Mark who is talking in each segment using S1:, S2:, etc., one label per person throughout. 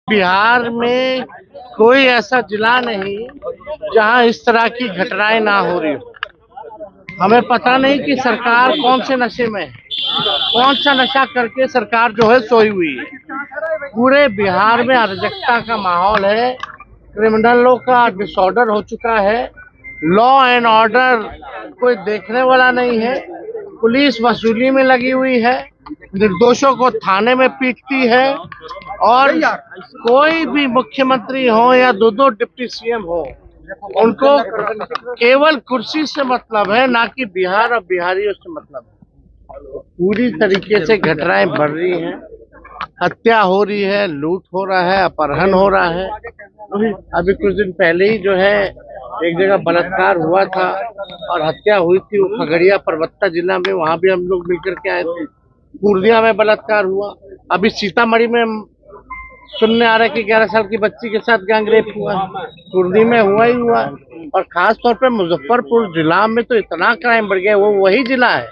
S1: बिहार में कोई ऐसा जिला नहीं जहां इस तरह की घटनाएं ना हो रही हो। हमें पता नहीं कि सरकार कौन से नशे में है, कौन सा नशा करके सरकार जो है सोई हुई है। पूरे बिहार में अराजकता का माहौल है, क्रिमिनलों का डिसऑर्डर हो चुका है, लॉ एंड ऑर्डर कोई देखने वाला नहीं है, पुलिस वसूली में लगी हुई है, निर्दोषों को थाने में पीटती है और कोई भी मुख्यमंत्री हो या दो डिप्टी सीएम हो, उनको केवल कुर्सी से मतलब है, ना कि बिहार और बिहारियों से मतलब है। पूरी तरीके से घटनाएं बढ़ रही हैं, हत्या हो रही है, लूट हो रहा है, अपहरण हो रहा है। अभी कुछ दिन पहले ही जो है एक जगह बलात्कार हुआ था और हत्या हुई थी, वो खगड़िया परबत्ता जिला में, वहां भी हम लोग मिलकर के आए थे। पूर्णिया में बलात्कार हुआ, अभी सीतामढ़ी में सुनने आ रहा है कि 11 साल की बच्ची के साथ गैंग रेप हुआ, पूर्णी में हुआ ही हुआ। और खास तौर पे मुजफ्फरपुर जिला में तो इतना क्राइम बढ़ गया, वो वही जिला है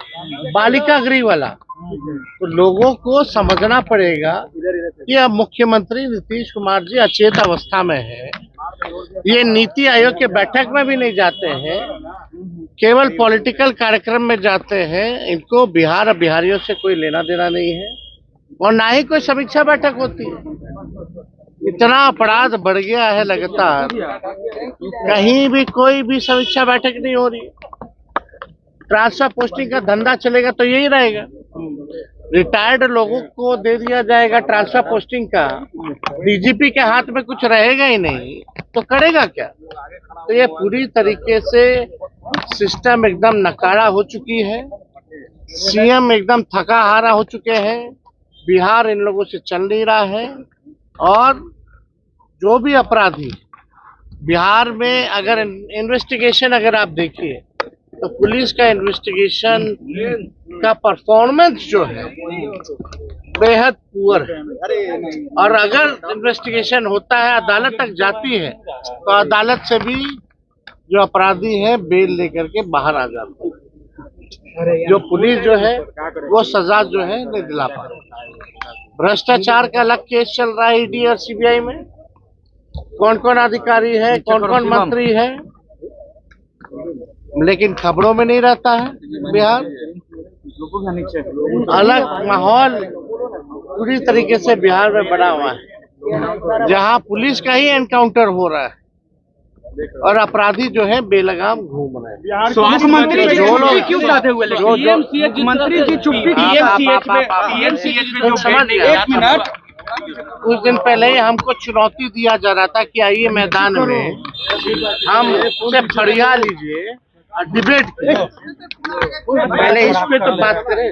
S1: बालिका गृह वाला। तो लोगों को समझना पड़ेगा कि अब मुख्यमंत्री नीतीश कुमार जी अचेत अवस्था में है, ये नीति आयोग के बैठक में भी नहीं जाते हैं, केवल पॉलिटिकल कार्यक्रम में जाते हैं। इनको बिहार और बिहारियों से कोई लेना देना नहीं है और ना ही कोई समीक्षा बैठक होती है। इतना अपराध बढ़ गया है लगातार, कहीं भी कोई भी समीक्षा बैठक नहीं हो रही। ट्रांसफर पोस्टिंग का धंधा चलेगा तो यही रहेगा, रिटायर्ड लोगों को दे दिया जाएगा ट्रांसफर पोस्टिंग का, डीजीपी के हाथ में कुछ रहेगा ही नहीं तो करेगा क्या। तो ये पूरी तरीके से सिस्टम एकदम नकारा हो चुकी है, सीएम एकदम थका हारा हो चुके हैं, बिहार इन लोगों से चल नहीं रहा है। और जो भी अपराधी बिहार में, अगर इन्वेस्टिगेशन अगर आप देखिए तो पुलिस का इन्वेस्टिगेशन का परफॉर्मेंस जो है बेहद पुअर है। और अगर इन्वेस्टिगेशन होता है, अदालत तक जाती है, तो अदालत से भी जो अपराधी है बेल लेकर के बाहर आ जाते हैं। जो पुलिस जो है वो सजा जो है नहीं दिला पा रही। भ्रष्टाचार का अलग केस चल रहा है ईडी और सीबीआई में, कौन कौन अधिकारी है, कौन कौन मंत्री है, लेकिन खबरों में नहीं रहता है। बिहार अलग माहौल पूरी तरीके से बिहार में बना हुआ है, जहां पुलिस का ही एनकाउंटर हो रहा है और अपराधी जो है बेलगाम घूम रहे हैं।
S2: स्वास्थ्य मंत्री क्यों चाहते हुए मंत्री जी चुप्पी
S1: कुछ दिन पहले ही हमको चुनौती दिया जा रहा था कि आइए मैदान में हम उससे फरिया लीजिए और डिबेट करें। पहले इस पे तो बात करें,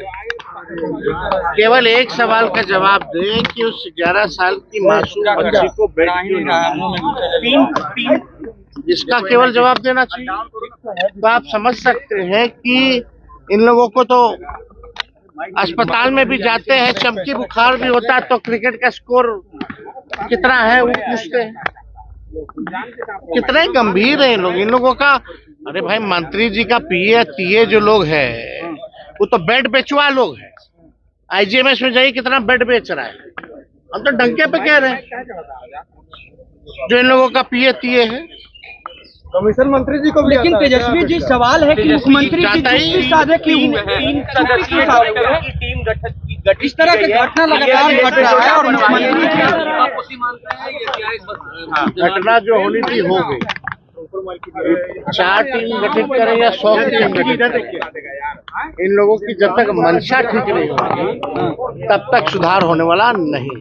S1: केवल एक सवाल का जवाब दें कि उस 11 साल की मासूम बच्ची को बेड क्यों नहीं, इसका केवल जवाब देना चाहिए। तो आप समझ सकते हैं कि इन लोगों को तो अस्पताल में भी जाते हैं, चमकी बुखार भी होता है तो क्रिकेट का स्कोर कितना है वो पूछते हैं। कितने गंभीर है इन लोगों का। अरे भाई, मंत्री जी का पीए तीए जो लोग हैं वो तो बेड बेचवा लोग हैं। आईजीएमएस में जाइए कितना बेड बेच रहा है, हम तो डंके पे कह रहे हैं जो इन लोगों का पीए तीए है।
S2: कमिश्नर मंत्री जी को भी। लेकिन तेजस्वी जी, सवाल है कि मुख्यमंत्री इस तरह की घटना लगातार घट रहा है और मुख्यमंत्री
S1: घटना जो होनी थी हो गई। 4 टीम गठित करें या 100 टीम गठित करें, इन लोगों की जब तक मंशा ठीक नहीं होगी तब तक सुधार होने वाला नहीं।